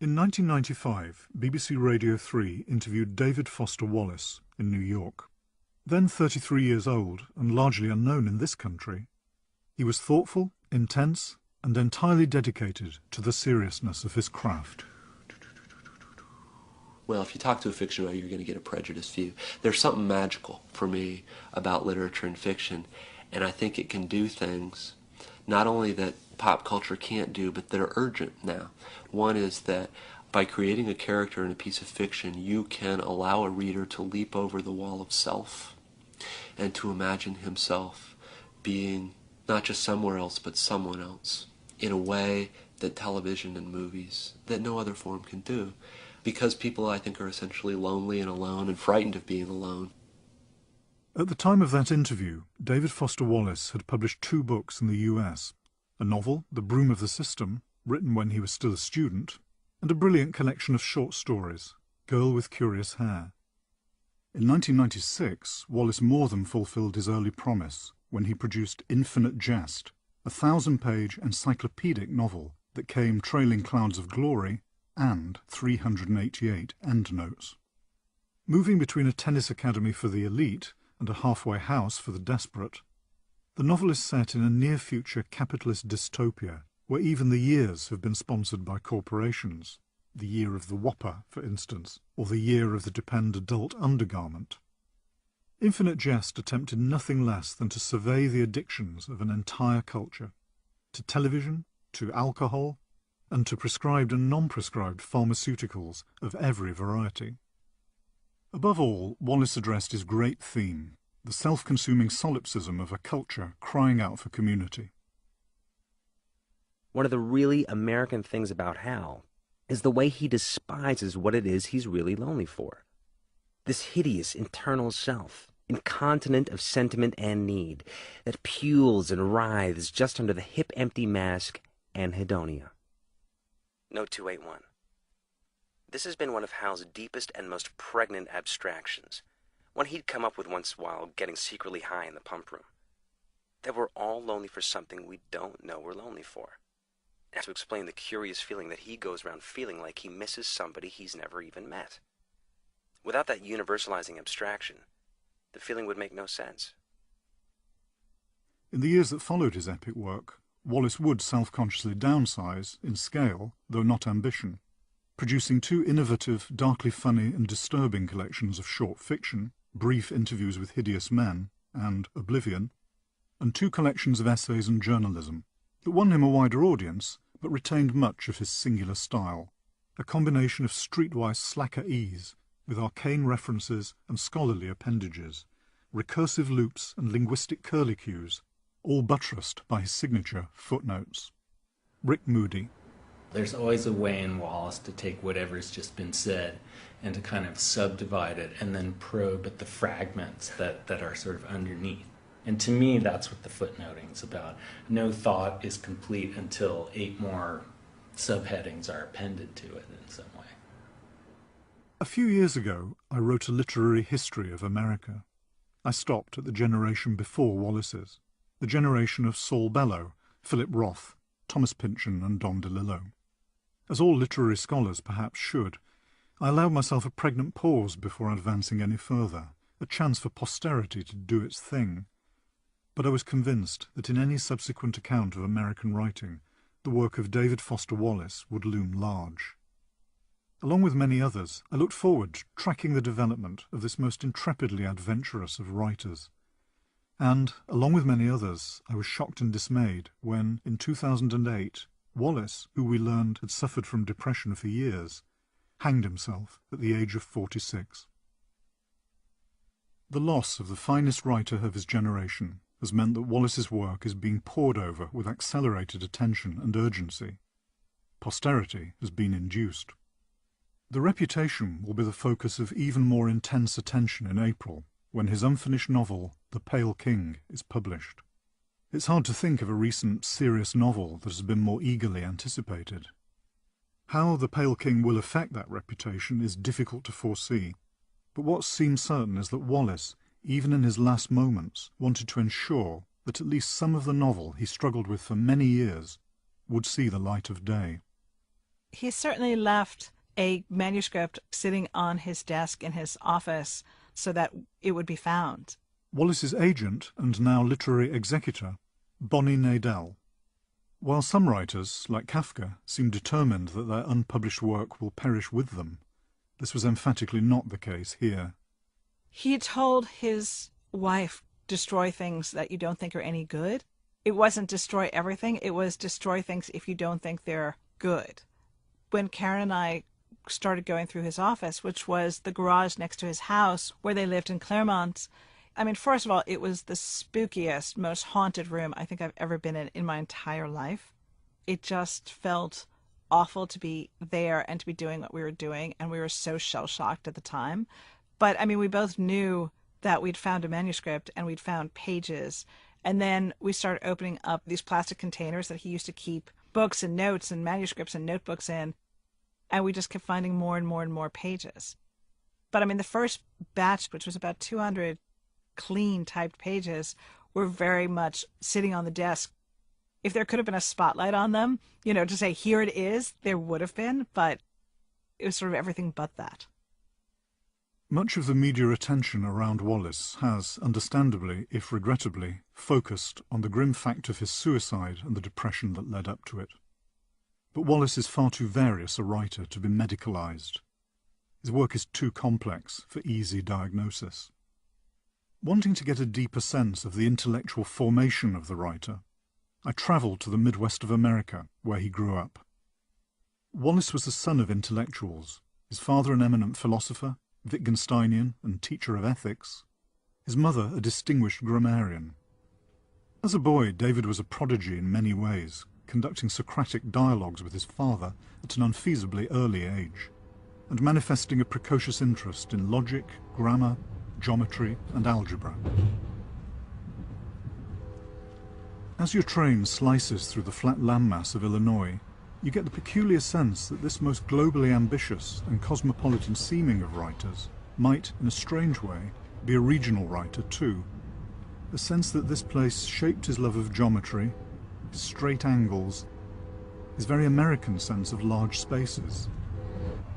In 1995, BBC Radio 3 interviewed David Foster Wallace in New York. Then 33 years old and largely unknown in this country, he was thoughtful, intense, and entirely dedicated to the seriousness of his craft. Well, if you talk to a fiction writer, you're going to get a prejudiced view. There's something magical for me about literature and fiction, and I think it can do things not only that pop culture can't do, but that are urgent now. One is that by creating a character in a piece of fiction, you can allow a reader to leap over the wall of self and to imagine himself being not just somewhere else, but someone else, in a way that television and movies, that no other form can do. Because people, I think, are essentially lonely and alone and frightened of being alone. At the time of that interview, David Foster Wallace had published 2 books in the US, a novel, The Broom of the System, written when he was still a student, and a brilliant collection of short stories, Girl with Curious Hair. In 1996, Wallace more than fulfilled his early promise when he produced Infinite Jest, a 1,000-page encyclopedic novel that came trailing clouds of glory and 388 endnotes. Moving between a tennis academy for the elite and a halfway house for the desperate, the novel is set in a near-future capitalist dystopia where even the years have been sponsored by corporations, the year of the Whopper, for instance, or the year of the Depend adult undergarment. Infinite Jest attempted nothing less than to survey the addictions of an entire culture, to television, to alcohol, and to prescribed and non-prescribed pharmaceuticals of every variety. Above all, Wallace addressed his great theme, the self-consuming solipsism of a culture crying out for community. One of the really American things about Hal is the way he despises what it is he's really lonely for. This hideous internal self, incontinent of sentiment and need, that pules and writhes just under the hip-empty mask anhedonia. Note 281. This has been one of Hal's deepest and most pregnant abstractions, one he'd come up with once while getting secretly high in the pump room. That we're all lonely for something we don't know we're lonely for. And to explain the curious feeling that he goes around feeling like he misses somebody he's never even met. Without that universalizing abstraction, the feeling would make no sense. In the years that followed his epic work, Wallace would self-consciously downsize in scale, though not ambition, producing 2 innovative, darkly funny and disturbing collections of short fiction, Brief Interviews with Hideous Men and Oblivion, and 2 collections of essays and journalism that won him a wider audience but retained much of his singular style, a combination of streetwise slacker ease with arcane references and scholarly appendages, recursive loops and linguistic curlicues, all buttressed by his signature footnotes. Rick Moody. There's always a way in Wallace to take whatever's just been said and to kind of subdivide it and then probe at the fragments that are sort of underneath. And to me, that's what the footnoting is about. No thought is complete until 8 more subheadings are appended to it in some way. A few years ago, I wrote a literary history of America. I stopped at the generation before Wallace's, the generation of Saul Bellow, Philip Roth, Thomas Pynchon and Don DeLillo. As all literary scholars perhaps should, I allowed myself a pregnant pause before advancing any further, a chance for posterity to do its thing. But I was convinced that in any subsequent account of American writing, the work of David Foster Wallace would loom large. Along with many others, I looked forward to tracking the development of this most intrepidly adventurous of writers. And, along with many others, I was shocked and dismayed when, in 2008, Wallace, who we learned had suffered from depression for years, hanged himself at the age of 46. The loss of the finest writer of his generation has meant that Wallace's work is being pored over with accelerated attention and urgency. Posterity has been induced. The Reputation will be the focus of even more intense attention in April, when his unfinished novel, The Pale King, is published. It's hard to think of a recent serious novel that has been more eagerly anticipated. How The Pale King will affect that reputation is difficult to foresee, but what seems certain is that Wallace, even in his last moments, wanted to ensure that at least some of the novel he struggled with for many years would see the light of day. He certainly left a manuscript sitting on his desk in his office so that it would be found. Wallace's agent and now literary executor, Bonnie Nadell. While some writers, like Kafka, seem determined that their unpublished work will perish with them, this was emphatically not the case here. He told his wife, destroy things that you don't think are any good. It wasn't destroy everything, it was destroy things if you don't think they're good. When Karen and I started going through his office, which was the garage next to his house where they lived in Claremont, I mean, first of all, it was the spookiest, most haunted room I think I've ever been in my entire life. It just felt awful to be there and to be doing what we were doing, and we were so shell-shocked at the time. But, I mean, we both knew that we'd found a manuscript and we'd found pages, and then we started opening up these plastic containers that he used to keep books and notes and manuscripts and notebooks in, and we just kept finding more and more and more pages. But, I mean, the first batch, which was about 200 clean typed pages, were very much sitting on the desk. If there could have been a spotlight on them, to say, here it is, there would have been, but it was sort of everything but that. Much of the media attention around Wallace has, understandably, if regrettably, focused on the grim fact of his suicide and the depression that led up to it. But Wallace is far too various a writer to be medicalized. His work is too complex for easy diagnosis. Wanting to get a deeper sense of the intellectual formation of the writer, I travelled to the Midwest of America, where he grew up. Wallace was the son of intellectuals, his father an eminent philosopher, Wittgensteinian and teacher of ethics, his mother a distinguished grammarian. As a boy, David was a prodigy in many ways, conducting Socratic dialogues with his father at an unfeasibly early age, and manifesting a precocious interest in logic, grammar, geometry and algebra. As your train slices through the flat landmass of Illinois, you get the peculiar sense that this most globally ambitious and cosmopolitan seeming of writers might, in a strange way, be a regional writer too. A sense that this place shaped his love of geometry, his straight angles, his very American sense of large spaces.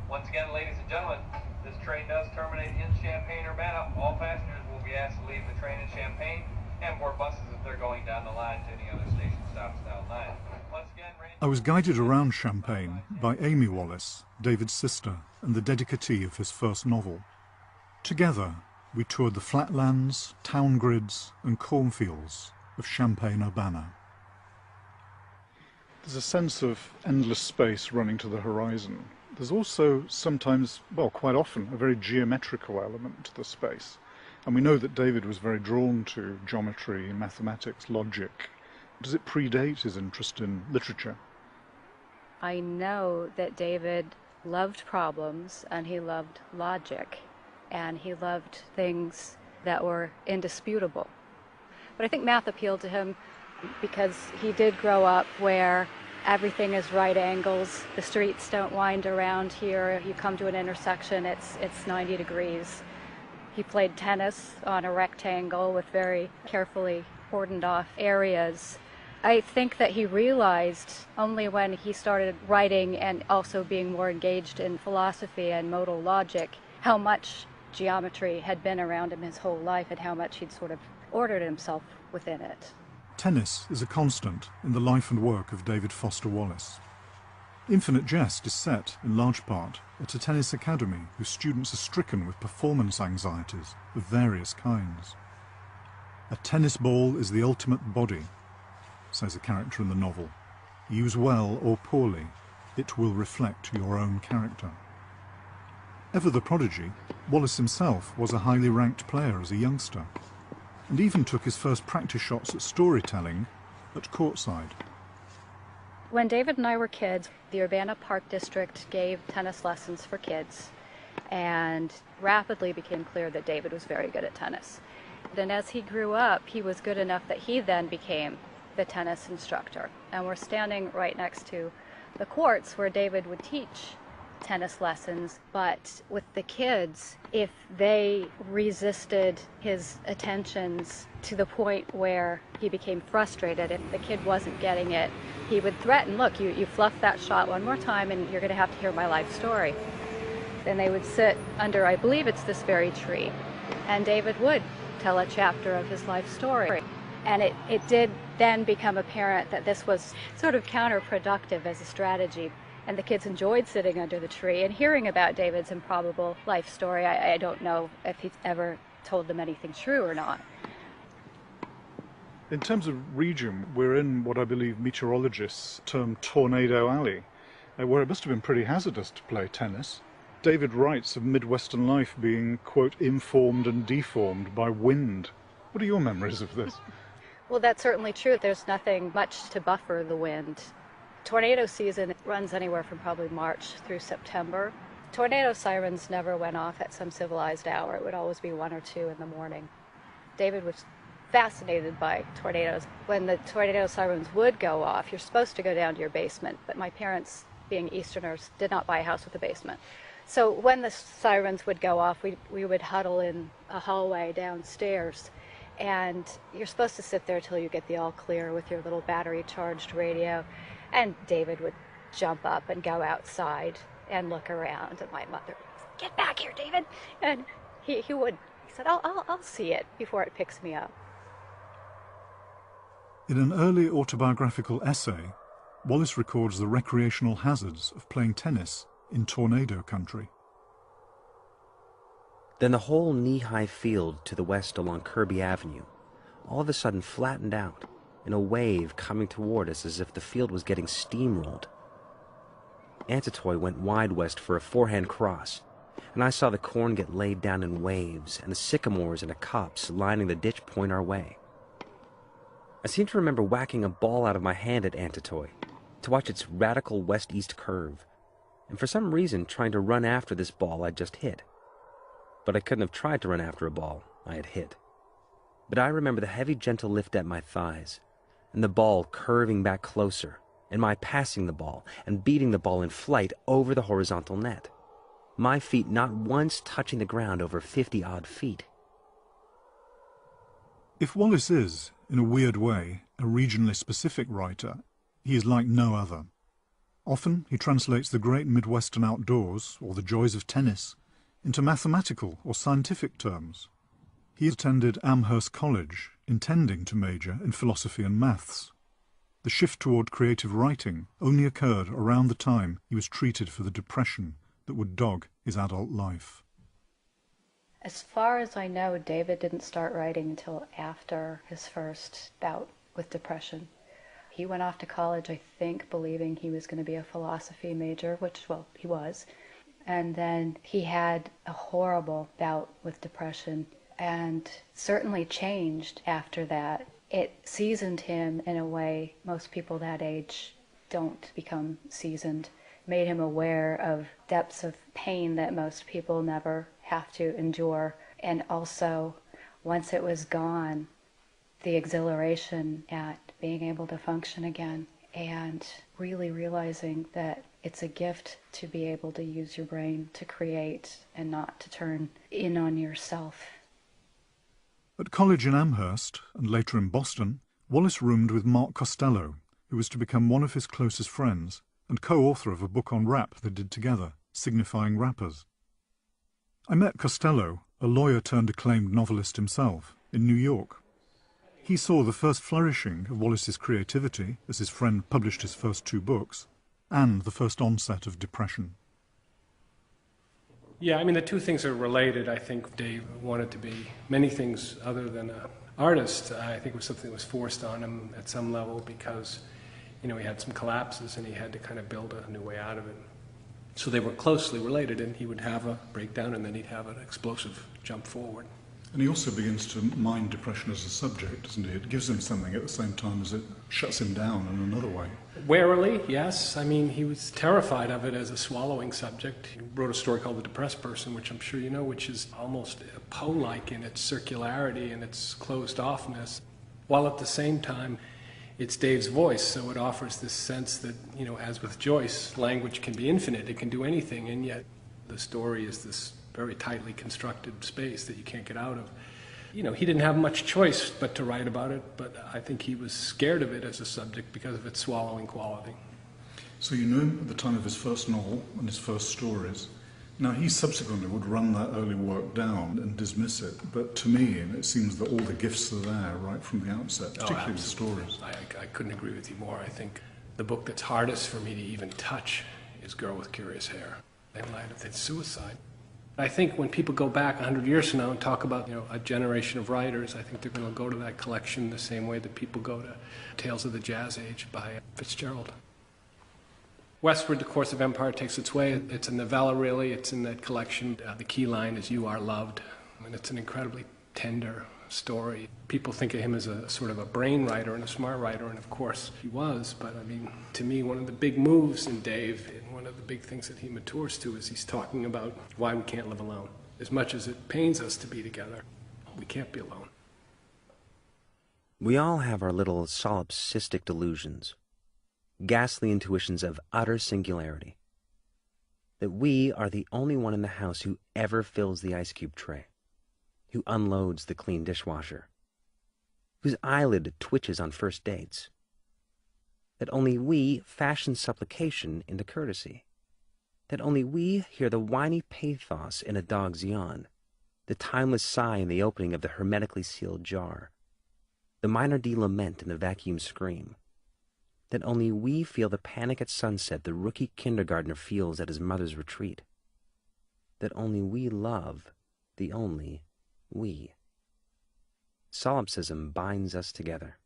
Once again, ladies and gentlemen, this train does terminate in Champaign-Urbana. All passengers will be asked to leave the train in Champaign and board buses if they're going down the line to any other station stops down the line. Once again, I was guided around Champaign by Amy Wallace, David's sister, and the dedicatee of his first novel. Together, we toured the flatlands, town grids, and cornfields of Champaign-Urbana. There's a sense of endless space running to the horizon. There's also sometimes, well, quite often, a very geometrical element to the space. And we know that David was very drawn to geometry, mathematics, logic. Does it predate his interest in literature? I know that David loved problems and he loved logic and he loved things that were indisputable. But I think math appealed to him because he did grow up where everything is right angles. The streets don't wind around here. You come to an intersection, it's 90 degrees. He played tennis on a rectangle with very carefully cordoned off areas. I think that he realized only when he started writing and also being more engaged in philosophy and modal logic how much geometry had been around him his whole life and how much he'd sort of ordered himself within it. Tennis is a constant in the life and work of David Foster Wallace. Infinite Jest is set, in large part, at a tennis academy whose students are stricken with performance anxieties of various kinds. A tennis ball is the ultimate body, says a character in the novel. Use well or poorly, it will reflect your own character. Ever the prodigy, Wallace himself was a highly ranked player as a youngster, and even took his first practice shots at storytelling at courtside. When David and I were kids, the Urbana Park District gave tennis lessons for kids, and rapidly became clear that David was very good at tennis. And as he grew up, he was good enough that he then became the tennis instructor. And we're standing right next to the courts where David would teach tennis lessons, but with the kids, if they resisted his attentions to the point where he became frustrated, if the kid wasn't getting it, he would threaten, look, you fluff that shot one more time and you're going to have to hear my life story. Then they would sit under, I believe it's this very tree, and David would tell a chapter of his life story. And it did then become apparent that this was sort of counterproductive as a strategy. And the kids enjoyed sitting under the tree and hearing about David's improbable life story. I don't know if he's ever told them anything true or not. In terms of region, we're in what I believe meteorologists term Tornado Alley, where it must have been pretty hazardous to play tennis. David writes of Midwestern life being, quote, informed and deformed by wind. What are your memories of this? Well, that's certainly true. There's nothing much to buffer the wind. Tornado season runs anywhere from probably March through September. Tornado sirens never went off at some civilized hour. It would always be 1 or 2 in the morning. David was fascinated by tornadoes. When the tornado sirens would go off, you're supposed to go down to your basement, but my parents, being Easterners, did not buy a house with a basement. So when the sirens would go off, we would huddle in a hallway downstairs, and you're supposed to sit there till you get the all clear with your little battery-charged radio. And David would jump up and go outside and look around, and my mother would, get back here, David! And he said, I'll see it before it picks me up. In an early autobiographical essay, Wallace records the recreational hazards of playing tennis in tornado country. Then the whole knee-high field to the west along Kirby Avenue all of a sudden flattened out in a wave coming toward us as if the field was getting steamrolled. Antitoy went wide west for a forehand cross, and I saw the corn get laid down in waves and the sycamores and the copse lining the ditch point our way. I seem to remember whacking a ball out of my hand at Antitoy to watch its radical west-east curve, and for some reason trying to run after this ball I'd just hit. But I couldn't have tried to run after a ball I had hit. But I remember the heavy, gentle lift at my thighs, and the ball curving back closer, and my passing the ball and beating the ball in flight over the horizontal net, my feet not once touching the ground over 50-odd feet. If Wallace is, in a weird way, a regionally specific writer, he is like no other. Often he translates the great Midwestern outdoors, or the joys of tennis, into mathematical or scientific terms. He attended Amherst College, intending to major in philosophy and maths. The shift toward creative writing only occurred around the time he was treated for the depression that would dog his adult life. As far as I know, David didn't start writing until after his first bout with depression. He went off to college, I think, believing he was going to be a philosophy major, which, well, he was. And then he had a horrible bout with depression and certainly changed after that. It seasoned him in a way most people that age don't become seasoned. Made him aware of depths of pain that most people never have to endure. And also, once it was gone, the exhilaration at being able to function again and really realizing that it's a gift to be able to use your brain to create and not to turn in on yourself. At college in Amherst, and later in Boston, Wallace roomed with Mark Costello, who was to become one of his closest friends and co-author of a book on rap they did together, Signifying Rappers. I met Costello, a lawyer-turned-acclaimed novelist himself, in New York. He saw the first flourishing of Wallace's creativity as his friend published his first 2 books, and the first onset of depression. Yeah, I mean, the two things are related. I think Dave wanted to be many things other than an artist. I think it was something that was forced on him at some level because, he had some collapses and he had to kind of build a new way out of it. So they were closely related, and he would have a breakdown and then he'd have an explosive jump forward. And he also begins to mind depression as a subject, doesn't he? It gives him something at the same time as it shuts him down in another way. Warily, yes. I mean, he was terrified of it as a swallowing subject. He wrote a story called The Depressed Person, which I'm sure you know, which is almost Poe-like in its circularity and its closed-offness, while at the same time it's Dave's voice, so it offers this sense that, as with Joyce, language can be infinite, it can do anything, and yet the story is this very tightly constructed space that you can't get out of. You know, he didn't have much choice but to write about it, but I think he was scared of it as a subject because of its swallowing quality. So you knew him at the time of his first novel and his first stories. Now, he subsequently would run that early work down and dismiss it, but to me, it seems that all the gifts are there right from the outset, particularly the stories. I couldn't agree with you more. I think the book that's hardest for me to even touch is Girl with Curious Hair, in light of its suicide. I think when people go back 100 years from now and talk about, you know, a generation of writers, I think they're going to go to that collection the same way that people go to Tales of the Jazz Age by Fitzgerald. Westward, The Course of Empire Takes Its Way. It's a novella, really. It's in that collection. The key line is, "You are loved." And it's an incredibly tender story. People think of him as a sort of a brain writer and a smart writer, and of course he was. But I mean, to me, one of the big moves in Dave, and one of the big things that he matures to, is he's talking about why we can't live alone. As much as it pains us to be together, we can't be alone. We all have our little solipsistic delusions, ghastly intuitions of utter singularity, that we are the only one in the house who ever fills the ice cube tray, who unloads the clean dishwasher, whose eyelid twitches on first dates, that only we fashion supplication into courtesy, that only we hear the whiny pathos in a dog's yawn, the timeless sigh in the opening of the hermetically sealed jar, the minor D lament in the vacuum scream, that only we feel the panic at sunset the rookie kindergartner feels at his mother's retreat, that only we love the only we. Solipsism binds us together.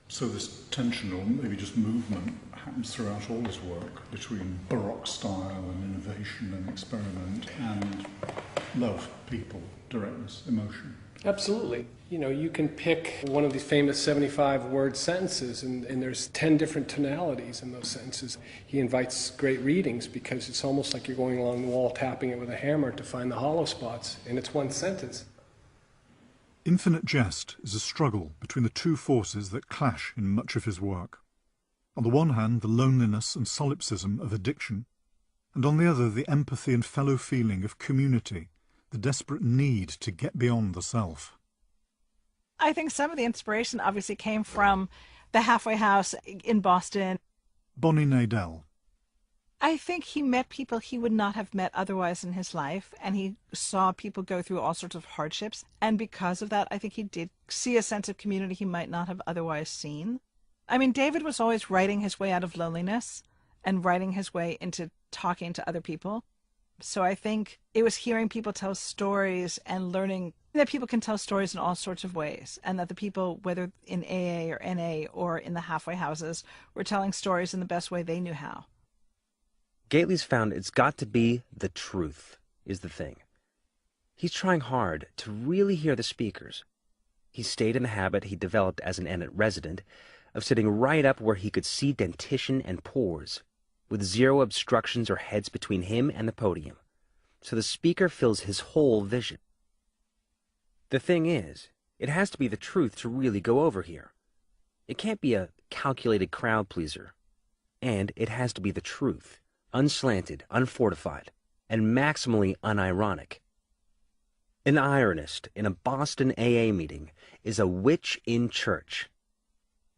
So this tension, or maybe just movement, happens throughout all his work, between Baroque style and innovation and experiment and love, people, directness, emotion. Absolutely. You know, you can pick one of these famous 75-word sentences, and there's 10 different tonalities in those sentences. He invites great readings because it's almost like you're going along the wall tapping it with a hammer to find the hollow spots, and it's one sentence. Infinite Jest is a struggle between the two forces that clash in much of his work. On the one hand, the loneliness and solipsism of addiction, and on the other, the empathy and fellow feeling of community, the desperate need to get beyond the self. I think some of the inspiration obviously came from the halfway house in Boston. Bonnie Nadell. I think he met people he would not have met otherwise in his life, and he saw people go through all sorts of hardships, and because of that, I think he did see a sense of community he might not have otherwise seen. I mean, David was always writing his way out of loneliness and writing his way into talking to other people. So I think it was hearing people tell stories and learning that people can tell stories in all sorts of ways, and that the people, whether in AA or NA or in the halfway houses, were telling stories in the best way they knew how. Gately's found it's got to be the truth is the thing. He's trying hard to really hear the speakers. He stayed in the habit he developed as an Ennet resident of sitting right up where he could see dentition and pores, with zero obstructions or heads between him and the podium, so the speaker fills his whole vision. The thing is, it has to be the truth to really go over here. It can't be a calculated crowd pleaser, and it has to be the truth, unslanted, unfortified, and maximally unironic. An ironist in a Boston AA meeting is a witch in church.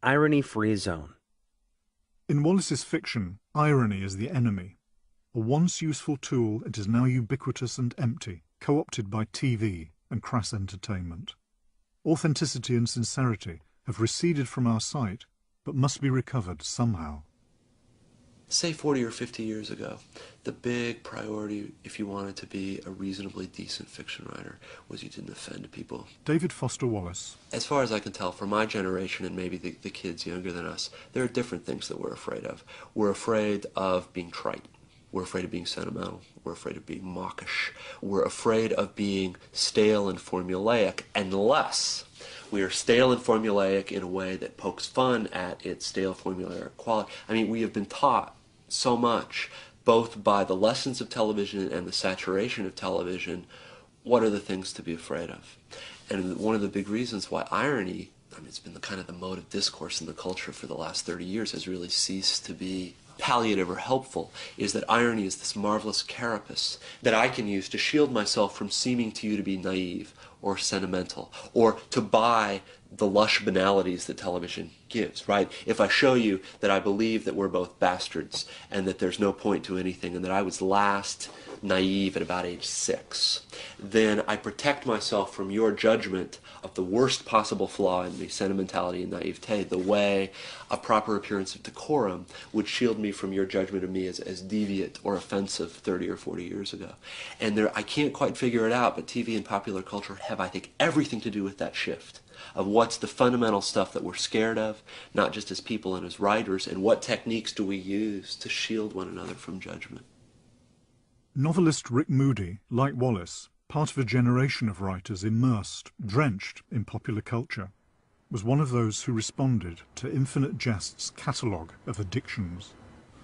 Irony-free zone. In Wallace's fiction, irony is the enemy. A once useful tool, it is now ubiquitous and empty, co-opted by TV and crass entertainment. Authenticity and sincerity have receded from our sight, but must be recovered somehow. Say 40 or 50 years ago, the big priority, if you wanted to be a reasonably decent fiction writer, was you didn't offend people. David Foster Wallace. As far as I can tell, for my generation and maybe the kids younger than us, there are different things that we're afraid of. We're afraid of being trite. We're afraid of being sentimental. We're afraid of being mawkish. We're afraid of being stale and formulaic, unless we are stale and formulaic in a way that pokes fun at its stale formulaic quality. I mean, we have been taught so much, both by the lessons of television and the saturation of television, what are the things to be afraid of? And one of the big reasons why irony, I mean, it's been the kind of the mode of discourse in the culture for the last 30 years, has really ceased to be palliative or helpful is that irony is this marvelous carapace that I can use to shield myself from seeming to you to be naive or sentimental, or to buy the lush banalities that television gives, right? If I show you that I believe that we're both bastards and that there's no point to anything and that I was last naive at about age 6, then I protect myself from your judgment of the worst possible flaw in me, sentimentality and naivete, the way a proper appearance of decorum would shield me from your judgment of me as deviant or offensive 30 or 40 years ago. And I can't quite figure it out, but TV and popular culture have, I think, everything to do with that shift of what's the fundamental stuff that we're scared of, not just as people and as writers, and what techniques do we use to shield one another from judgment. Novelist Rick Moody, like Wallace, part of a generation of writers immersed, drenched in popular culture, was one of those who responded to Infinite Jest's catalogue of addictions.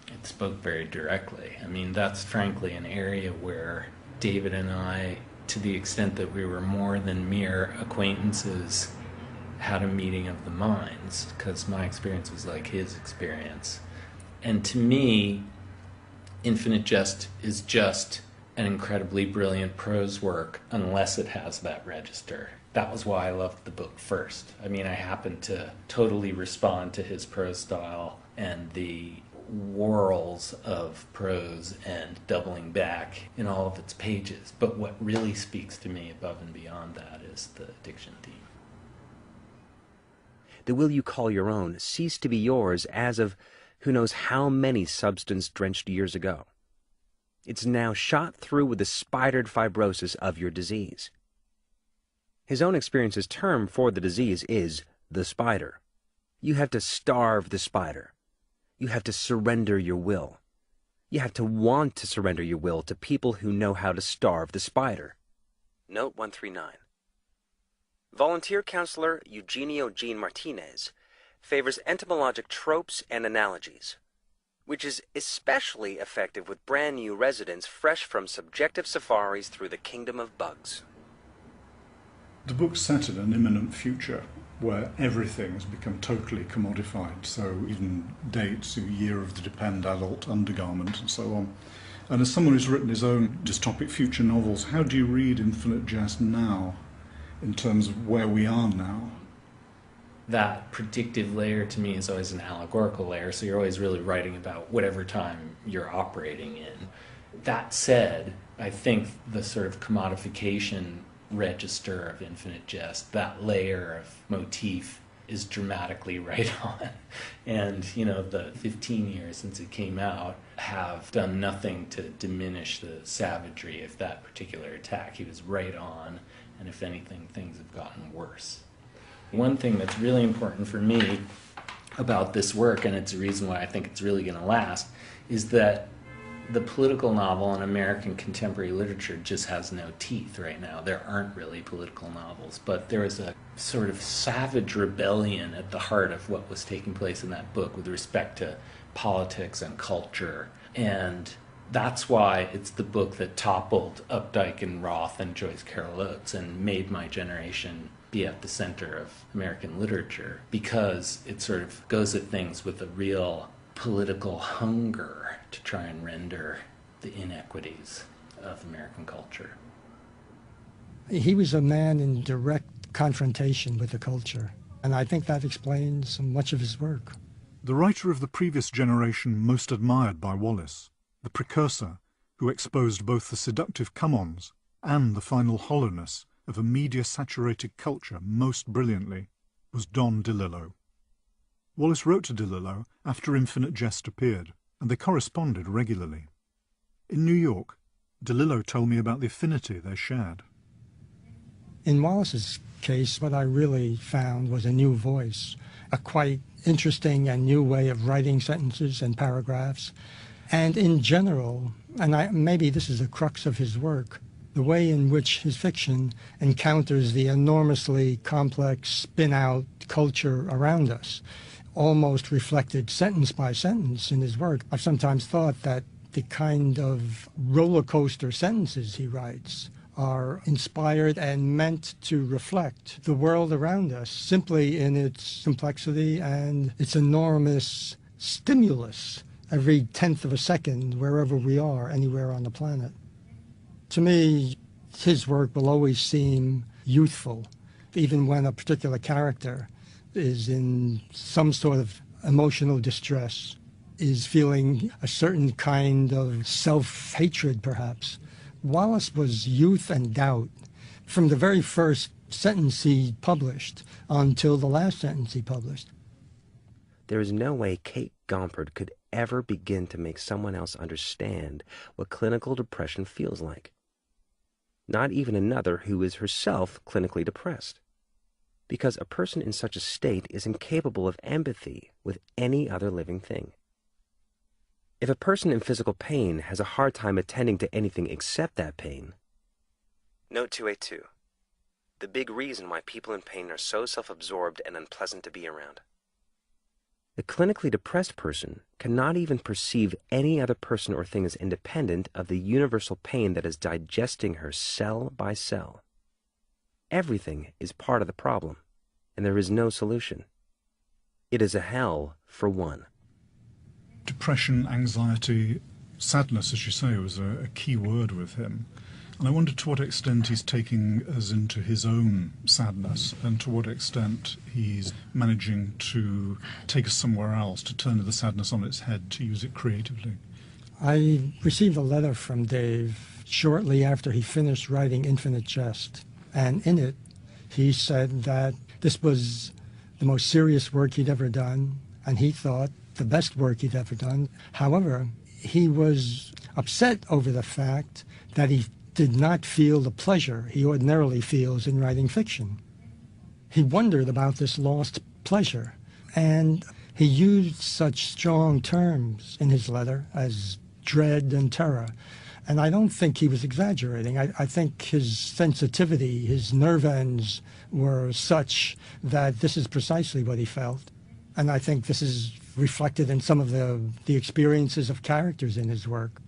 It spoke very directly. I mean, that's frankly an area where David and I, to the extent that we were more than mere acquaintances, had a meeting of the minds, because my experience was like his experience. And to me, Infinite Jest is just an incredibly brilliant prose work unless it has that register. That was why I loved the book first. I mean, I happened to totally respond to his prose style and the whorls of prose and doubling back in all of its pages. But what really speaks to me above and beyond that is the addiction theme. The will you call your own ceased to be yours as of who knows how many substance-drenched years ago. It's now shot through with the spidered fibrosis of your disease. His own experience's term for the disease is the spider. You have to starve the spider. You have to surrender your will. You have to want to surrender your will to people who know how to starve the spider. Note 139. Volunteer counselor Eugenio Jean Martinez favors entomologic tropes and analogies, which is especially effective with brand new residents fresh from subjective safaris through the kingdom of bugs. The book's set in an imminent future where everything has become totally commodified, so even dates, year of the depend adult undergarment and so on. And as someone who's written his own dystopic future novels, how do you read Infinite Jest now in terms of where we are now? That predictive layer to me is always an allegorical layer, so you're always really writing about whatever time you're operating in. That said, I think the sort of commodification register of Infinite Jest, that layer of motif, is dramatically right on. And, you know, the 15 years since it came out have done nothing to diminish the savagery of that particular attack. He was right on, and if anything, things have gotten worse. One thing that's really important for me about this work, and it's a reason why I think it's really going to last, is that the political novel in American contemporary literature just has no teeth right now. There aren't really political novels, but there is a sort of savage rebellion at the heart of what was taking place in that book with respect to politics and culture. And that's why it's the book that toppled Updike and Roth and Joyce Carol Oates and made my generation be at the center of American literature, because it sort of goes at things with a real political hunger to try and render the inequities of American culture. He was a man in direct confrontation with the culture, and I think that explains much of his work. The writer of the previous generation most admired by Wallace, the precursor who exposed both the seductive come-ons and the final hollowness of a media-saturated culture most brilliantly, was Don DeLillo. Wallace wrote to DeLillo after Infinite Jest appeared, and they corresponded regularly. In New York, DeLillo told me about the affinity they shared. In Wallace's case, what I really found was a new voice, a quite interesting and new way of writing sentences and paragraphs. And in general, and maybe this is the crux of his work, the way in which his fiction encounters the enormously complex, spin-out culture around us, almost reflected sentence by sentence in his work. I've sometimes thought that the kind of roller coaster sentences he writes are inspired and meant to reflect the world around us simply in its complexity and its enormous stimulus every tenth of a second, wherever we are, anywhere on the planet. To me, his work will always seem youthful, even when a particular character is in some sort of emotional distress, is feeling a certain kind of self-hatred, perhaps. Wallace was youth and doubt from the very first sentence he published until the last sentence he published. There is no way Kate Gompert could ever begin to make someone else understand what clinical depression feels like. Not even another who is herself clinically depressed. Because a person in such a state is incapable of empathy with any other living thing. If a person in physical pain has a hard time attending to anything except that pain. Note 282. The big reason why people in pain are so self-absorbed and unpleasant to be around. The clinically depressed person cannot even perceive any other person or thing as independent of the universal pain that is digesting her cell by cell. Everything is part of the problem, and there is no solution. It is a hell for one. Depression, anxiety, sadness, as you say, was a key word with him. And I wonder to what extent he's taking us into his own sadness and to what extent he's managing to take us somewhere else, to turn the sadness on its head, to use it creatively. I received a letter from Dave shortly after he finished writing Infinite Jest. And in it, he said that this was the most serious work he'd ever done, and he thought the best work he'd ever done. However, he was upset over the fact that he did not feel the pleasure he ordinarily feels in writing fiction. He wondered about this lost pleasure, and he used such strong terms in his letter as dread and terror. And I don't think he was exaggerating. I think his sensitivity, his nerve ends were such that this is precisely what he felt. And I think this is reflected in some of the experiences of characters in his work.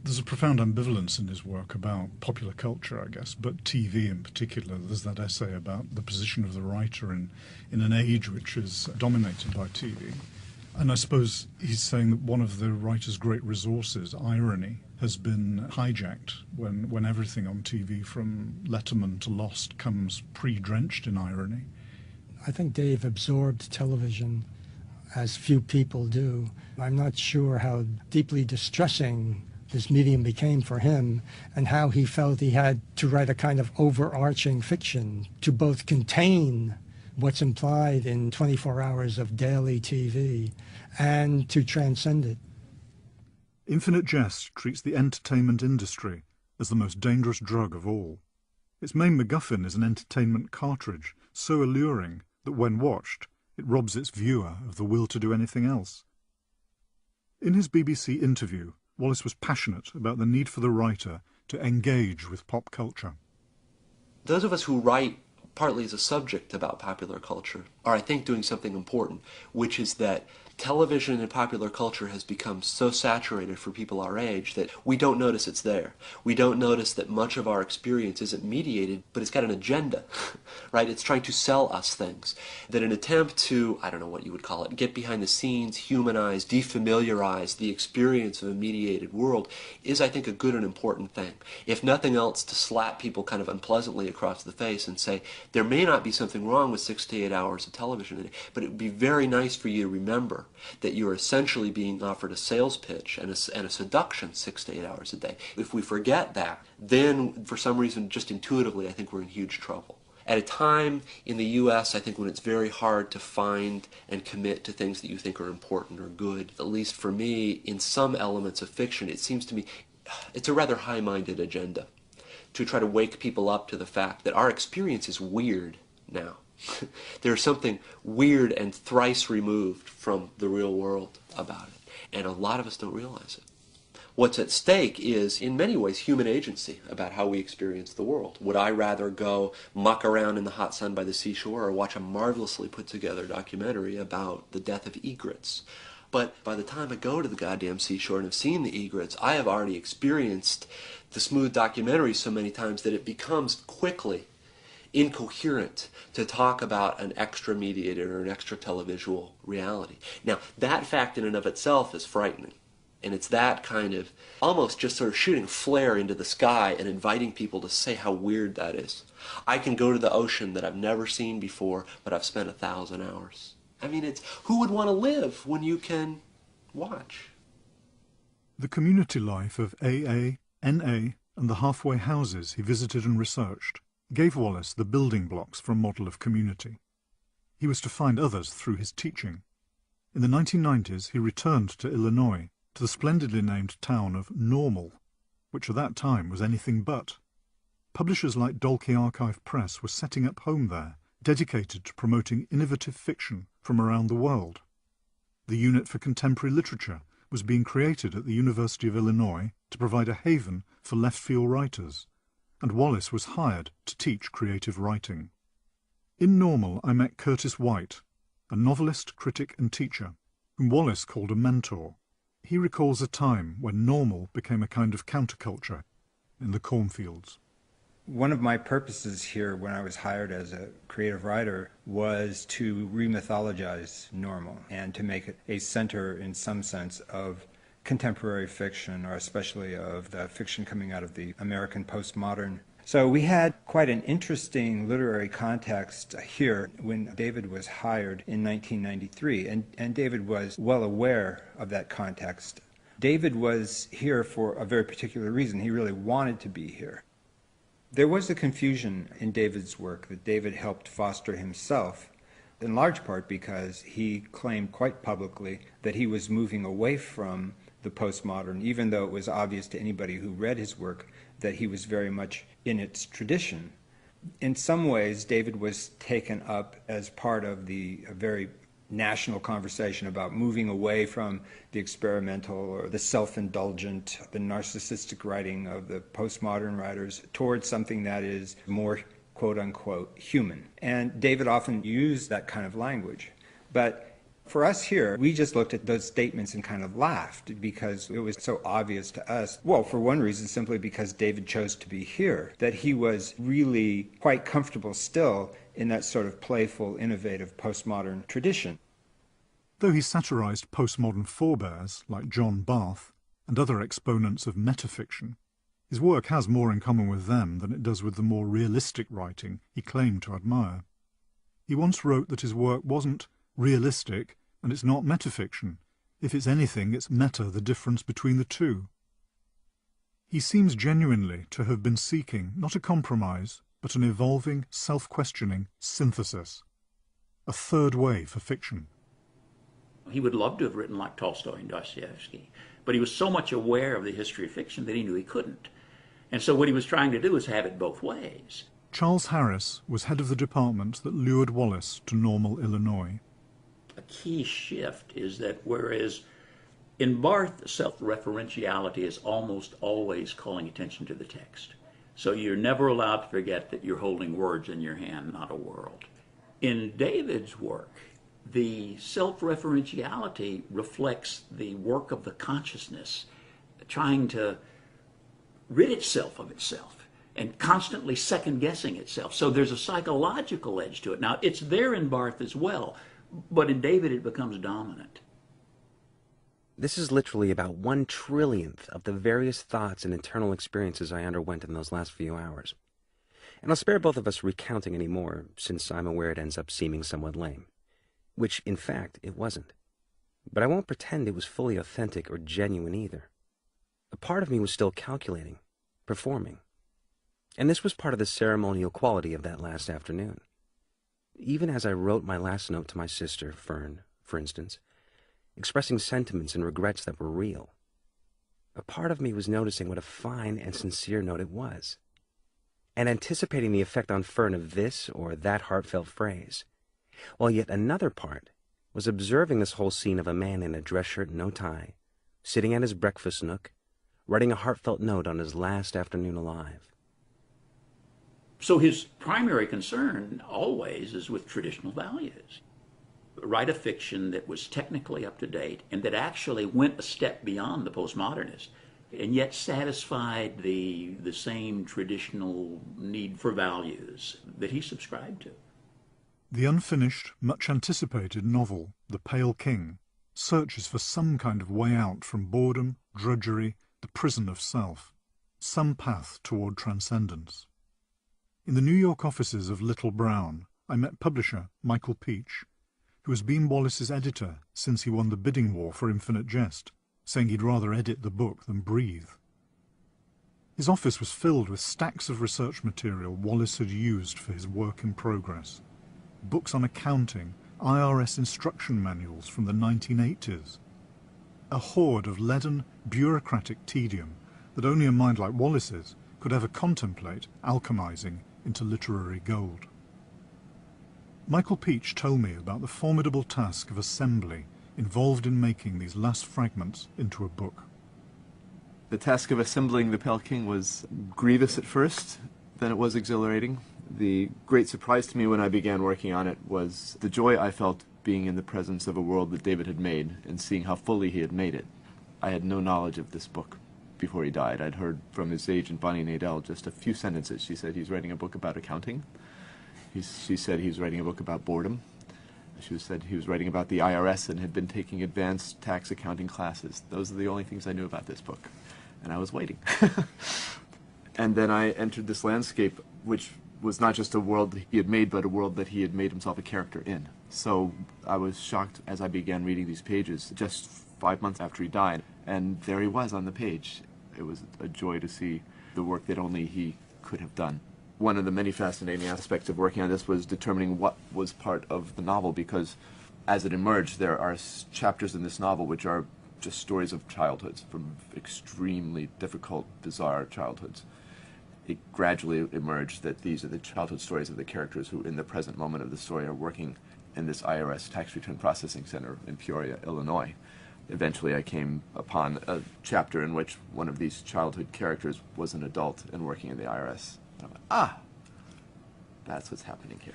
There's a profound ambivalence in his work about popular culture, I guess, but TV in particular. There's that essay about the position of the writer in an age which is dominated by TV. And I suppose he's saying that one of the writer's great resources, irony, has been hijacked when everything on TV from Letterman to Lost comes pre-drenched in irony. I think Dave absorbed television as few people do. I'm not sure how deeply distressing this medium became for him and how he felt he had to write a kind of overarching fiction to both contain what's implied in 24 hours of daily TV and to transcend it. Infinite Jest treats the entertainment industry as the most dangerous drug of all. Its main MacGuffin is an entertainment cartridge so alluring that when watched, it robs its viewer of the will to do anything else. In his BBC interview, Wallace was passionate about the need for the writer to engage with pop culture. Those of us who write partly as a subject about popular culture are, I think, doing something important, which is that television and popular culture has become so saturated for people our age that we don't notice it's there. We don't notice that much of our experience isn't mediated, but it's got an agenda, right? It's trying to sell us things. That an attempt to, I don't know what you would call it, get behind the scenes, humanize, defamiliarize the experience of a mediated world is, I think, a good and important thing. If nothing else, to slap people kind of unpleasantly across the face and say, there may not be something wrong with 6 to 8 hours of television a day, but it would be very nice for you to remember that you're essentially being offered a sales pitch and a seduction 6 to 8 hours a day. If we forget that, then for some reason, just intuitively, I think we're in huge trouble. At a time in the U.S., I think, when it's very hard to find and commit to things that you think are important or good, at least for me, in some elements of fiction, it seems to me it's a rather high-minded agenda to try to wake people up to the fact that our experience is weird now. There's something weird and thrice removed from the real world about it, and a lot of us don't realize it. What's at stake is, in many ways, human agency about how we experience the world. Would I rather go muck around in the hot sun by the seashore or watch a marvelously put together documentary about the death of egrets? But by the time I go to the goddamn seashore and have seen the egrets, I have already experienced the smooth documentary so many times that it becomes quickly incoherent to talk about an extra-mediated or an extra-televisual reality. Now, that fact in and of itself is frightening. And it's that kind of almost just sort of shooting a flare into the sky and inviting people to say how weird that is. I can go to the ocean that I've never seen before, but I've spent 1,000 hours. I mean, it's who would want to live when you can watch? The community life of AA, NA, and the halfway houses he visited and researched gave Wallace the building blocks for a model of community. He was to find others through his teaching. In the 1990s, he returned to Illinois, to the splendidly named town of Normal, which at that time was anything but. Publishers like Dalkey Archive Press were setting up home there, dedicated to promoting innovative fiction from around the world. The Unit for Contemporary Literature was being created at the University of Illinois to provide a haven for left-field writers, and Wallace was hired to teach creative writing. In Normal, I met Curtis White, a novelist, critic and teacher, whom Wallace called a mentor. He recalls a time when Normal became a kind of counterculture in the cornfields. One of my purposes here when I was hired as a creative writer was to remythologize Normal and to make it a center in some sense of contemporary fiction, or especially of the fiction coming out of the American postmodern. So we had quite an interesting literary context here when David was hired in 1993, and David was well aware of that context. David was here for a very particular reason. He really wanted to be here. There was a confusion in David's work that David helped foster himself, in large part because he claimed quite publicly that he was moving away from the postmodern, even though it was obvious to anybody who read his work that he was very much in its tradition. In some ways, David was taken up as part of the very national conversation about moving away from the experimental or the self-indulgent, the narcissistic writing of the postmodern writers towards something that is more quote-unquote human. And David often used that kind of language. But for us here, we just looked at those statements and kind of laughed because it was so obvious to us. Well, for one reason, simply because David chose to be here, that he was really quite comfortable still in that sort of playful, innovative postmodern tradition. Though he satirized postmodern forebears like John Barth and other exponents of metafiction, his work has more in common with them than it does with the more realistic writing he claimed to admire. He once wrote that his work wasn't realistic and it's not metafiction. If it's anything, it's meta, the difference between the two. He seems genuinely to have been seeking not a compromise, but an evolving, self-questioning synthesis, a third way for fiction. He would love to have written like Tolstoy and Dostoevsky, but he was so much aware of the history of fiction that he knew he couldn't. And so what he was trying to do was have it both ways. Charles Harris was head of the department that lured Wallace to Normal, Illinois. A key shift is that whereas in Barth, self-referentiality is almost always calling attention to the text. So you're never allowed to forget that you're holding words in your hand, not a world. In David's work, the self-referentiality reflects the work of the consciousness, trying to rid itself of itself and constantly second-guessing itself. So there's a psychological edge to it. Now, it's there in Barth as well, but in David it becomes dominant. This is literally about 1/1,000,000th of the various thoughts and internal experiences I underwent in those last few hours. And I'll spare both of us recounting any more, since I'm aware it ends up seeming somewhat lame. Which, in fact, it wasn't. But I won't pretend it was fully authentic or genuine either. A part of me was still calculating, performing. And this was part of the ceremonial quality of that last afternoon. Even as I wrote my last note to my sister, Fern, for instance, expressing sentiments and regrets that were real, a part of me was noticing what a fine and sincere note it was, and anticipating the effect on Fern of this or that heartfelt phrase, while yet another part was observing this whole scene of a man in a dress shirt and no tie, sitting at his breakfast nook, writing a heartfelt note on his last afternoon alive. So his primary concern always is with traditional values. Write a fiction that was technically up to date and that actually went a step beyond the postmodernist and yet satisfied the same traditional need for values that he subscribed to. The unfinished, much anticipated novel, The Pale King, searches for some kind of way out from boredom, drudgery, the prison of self, some path toward transcendence. In the New York offices of Little Brown, I met publisher Michael Peach, who has been Wallace's editor since he won the bidding war for Infinite Jest, saying he'd rather edit the book than breathe. His office was filled with stacks of research material Wallace had used for his work in progress. Books on accounting, IRS instruction manuals from the 1980s. A hoard of leaden, bureaucratic tedium that only a mind like Wallace's could ever contemplate alchemizing into literary gold. Michael Peach told me about the formidable task of assembly involved in making these last fragments into a book. The task of assembling The Pale King was grievous at first, then it was exhilarating. The great surprise to me when I began working on it was the joy I felt being in the presence of a world that David had made and seeing how fully he had made it. I had no knowledge of this book before he died. I'd heard from his agent, Bonnie Nadell, just a few sentences. She said he's writing a book about accounting. She said he was writing a book about boredom. She said he was writing about the IRS and had been taking advanced tax accounting classes. Those are the only things I knew about this book. And I was waiting. And then I entered this landscape, which was not just a world he had made, but a world that he had made himself a character in. So I was shocked as I began reading these pages, just 5 months after he died, and there he was on the page. It was a joy to see the work that only he could have done. One of the many fascinating aspects of working on this was determining what was part of the novel, because as it emerged, there are chapters in this novel which are just stories of childhoods, from extremely difficult, bizarre childhoods. It gradually emerged that these are the childhood stories of the characters who, in the present moment of the story, are working in this IRS tax return processing center in Peoria, Illinois. Eventually I came upon a chapter in which one of these childhood characters was an adult and working in the IRS. And I went, that's what's happening here.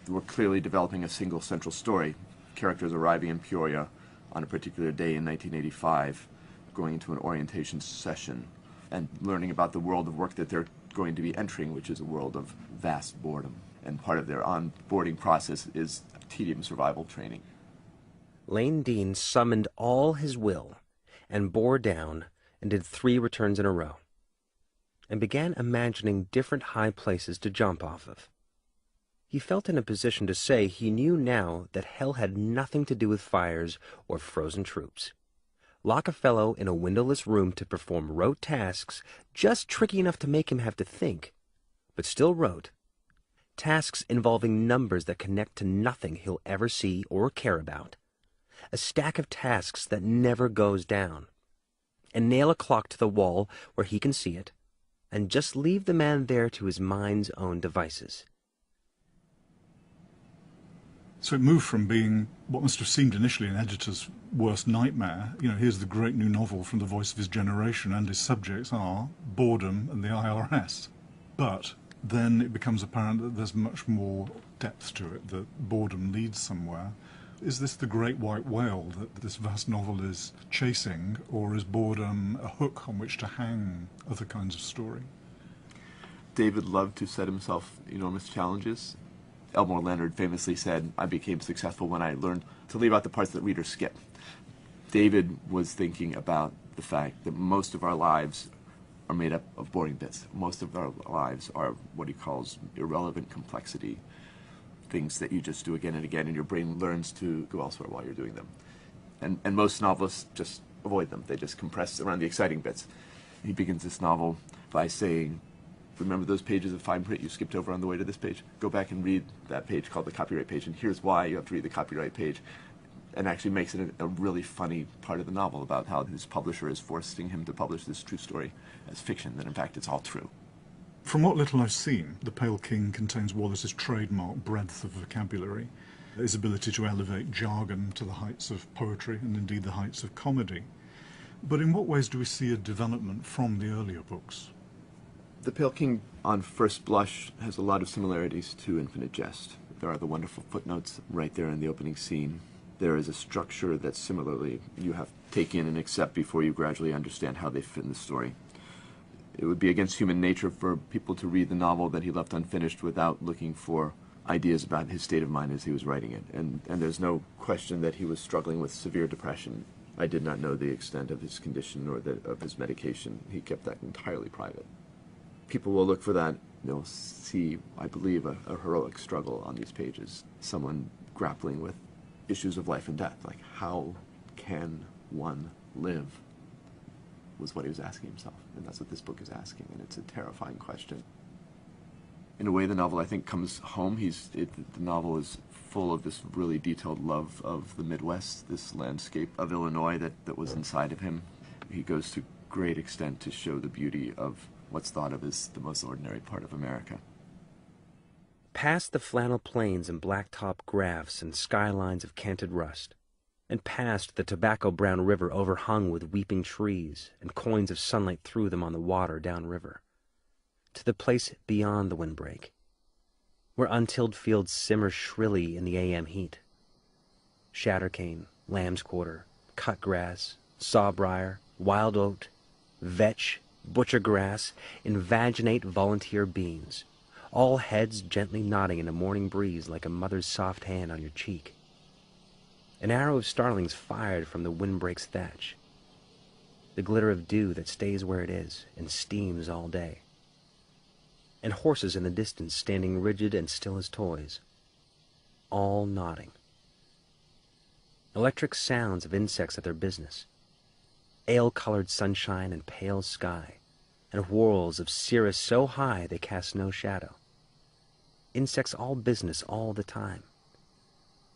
We're clearly developing a single central story. Characters arriving in Peoria on a particular day in 1985, going into an orientation session, and learning about the world of work that they're going to be entering, which is a world of vast boredom. And part of their onboarding process is tedium survival training. Lane Dean summoned all his will and bore down and did 3 returns in a row, and began imagining different high places to jump off of. He felt in a position to say he knew now that hell had nothing to do with fires or frozen troops. Lock a fellow in a windowless room to perform rote tasks just tricky enough to make him have to think, but still rote. Tasks involving numbers that connect to nothing he'll ever see or care about. A stack of tasks that never goes down. And nail a clock to the wall where he can see it, and just leave the man there to his mind's own devices. So it moved from being what must have seemed initially an editor's worst nightmare. You know, here's the great new novel from the voice of his generation, and his subjects are boredom and the IRS. But then it becomes apparent that there's much more depth to it, that boredom leads somewhere. Is this the great white whale that this vast novel is chasing, or is boredom a hook on which to hang other kinds of story? David loved to set himself enormous challenges. Elmore Leonard famously said, I became successful when I learned to leave out the parts that readers skip. David was thinking about the fact that most of our lives are made up of boring bits. Most of our lives are what he calls irrelevant complexity, things that you just do again and again, and your brain learns to go elsewhere while you're doing them. And most novelists just avoid them. They just compress around the exciting bits. He begins this novel by saying, remember those pages of fine print you skipped over on the way to this page? Go back and read that page called the copyright page, and here's why you have to read the copyright page. And actually makes it a really funny part of the novel about how his publisher is forcing him to publish this true story as fiction, that in fact it's all true. From what little I've seen, The Pale King contains Wallace's trademark breadth of vocabulary, his ability to elevate jargon to the heights of poetry and indeed the heights of comedy. But in what ways do we see a development from the earlier books? The Pale King, on first blush, has a lot of similarities to Infinite Jest. There are the wonderful footnotes right there in the opening scene. There is a structure that similarly you have to take in and accept before you gradually understand how they fit in the story. It would be against human nature for people to read the novel that he left unfinished without looking for ideas about his state of mind as he was writing it. And there's no question that he was struggling with severe depression. I did not know the extent of his condition or of his medication. He kept that entirely private. People will look for that. They'll see, I believe, a heroic struggle on these pages. Someone grappling with issues of life and death, like how can one live, was what he was asking himself. And that's what this book is asking, and it's a terrifying question. In a way, the novel, I think, comes home. The novel is full of this really detailed love of the Midwest, this landscape of Illinois that was inside of him. He goes to great extent to show the beauty of what's thought of as the most ordinary part of America. Past the flannel plains and blacktop graphs and skylines of canted rust, and past the tobacco-brown river overhung with weeping trees and coins of sunlight through them on the water downriver, to the place beyond the windbreak, where untilled fields simmer shrilly in the AM heat. Shattercane, lamb's quarter, cut grass, sawbriar, wild oat, vetch, butcher grass, invaginate volunteer beans, all heads gently nodding in a morning breeze like a mother's soft hand on your cheek. An arrow of starlings fired from the windbreak's thatch. The glitter of dew that stays where it is and steams all day. And horses in the distance standing rigid and still as toys, all nodding. Electric sounds of insects at their business, ale-colored sunshine and pale sky, and whorls of cirrus so high they cast no shadow. Insects all business all the time.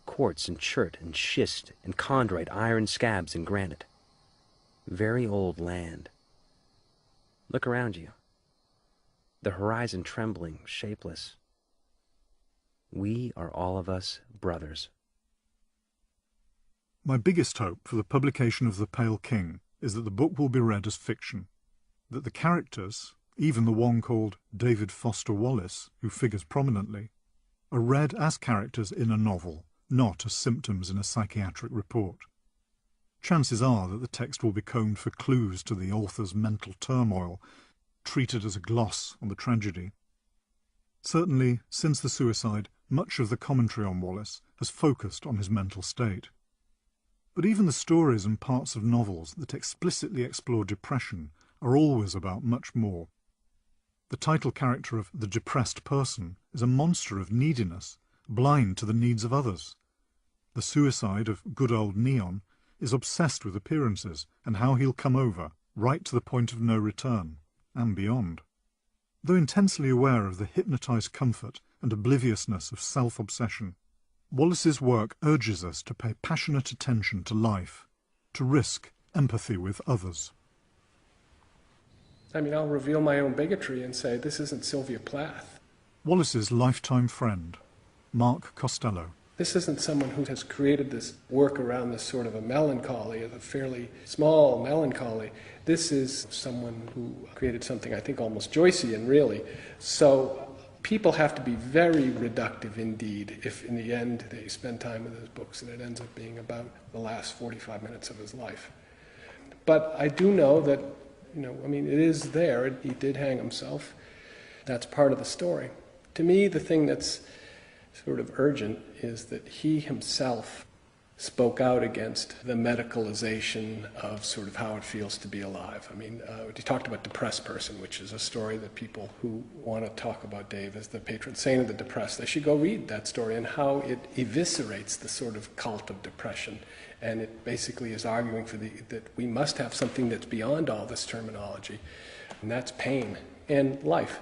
Quartz and chert and schist and chondrite, iron scabs and granite. Very old land. Look around you. The horizon trembling, shapeless. We are all of us brothers. My biggest hope for the publication of The Pale King is that the book will be read as fiction, that the characters, even the one called David Foster Wallace, who figures prominently, are read as characters in a novel, not as symptoms in a psychiatric report. Chances are that the text will be combed for clues to the author's mental turmoil, treated as a gloss on the tragedy. Certainly, since the suicide, much of the commentary on Wallace has focused on his mental state. But even the stories and parts of novels that explicitly explore depression are always about much more. The title character of The Depressed Person is a monster of neediness, blind to the needs of others. The suicide of good old Neon is obsessed with appearances and how he'll come over, right to the point of no return, and beyond. Though intensely aware of the hypnotized comfort and obliviousness of self-obsession, Wallace's work urges us to pay passionate attention to life, to risk empathy with others. I mean, I'll reveal my own bigotry and say, this isn't Sylvia Plath. Wallace's lifetime friend, Mark Costello. This isn't someone who has created this work around this sort of a melancholy, a fairly small melancholy. This is someone who created something, I think, almost Joycean, really. So people have to be very reductive indeed if in the end they spend time with his books and it ends up being about the last 45 minutes of his life. But I do know that, I mean, it is there. He did hang himself. That's part of the story. To me, the thing that's sort of urgent is that he himself spoke out against the medicalization of sort of how it feels to be alive. I mean, he talked about Depressed Person, which is a story that people who want to talk about Dave as the patron saint of the depressed, they should go read that story and how it eviscerates the sort of cult of depression. And it basically is arguing for that we must have something that's beyond all this terminology, and that's pain and life.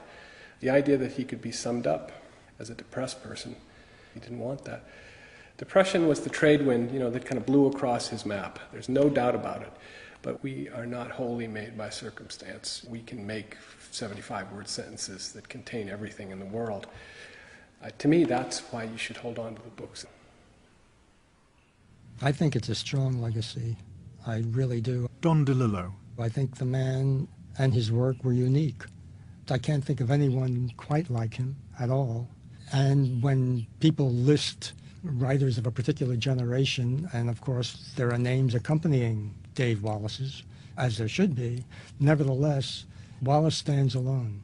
The idea that he could be summed up as a depressed person, he didn't want that. Depression was the trade wind, that kind of blew across his map. There's no doubt about it. But we are not wholly made by circumstance. We can make 75-word sentences that contain everything in the world. To me, that's why you should hold on to the books. I think it's a strong legacy. I really do. Don DeLillo. I think the man and his work were unique. I can't think of anyone quite like him at all. And when people list writers of a particular generation, and of course there are names accompanying Dave Wallace's, as there should be, nevertheless, Wallace stands alone.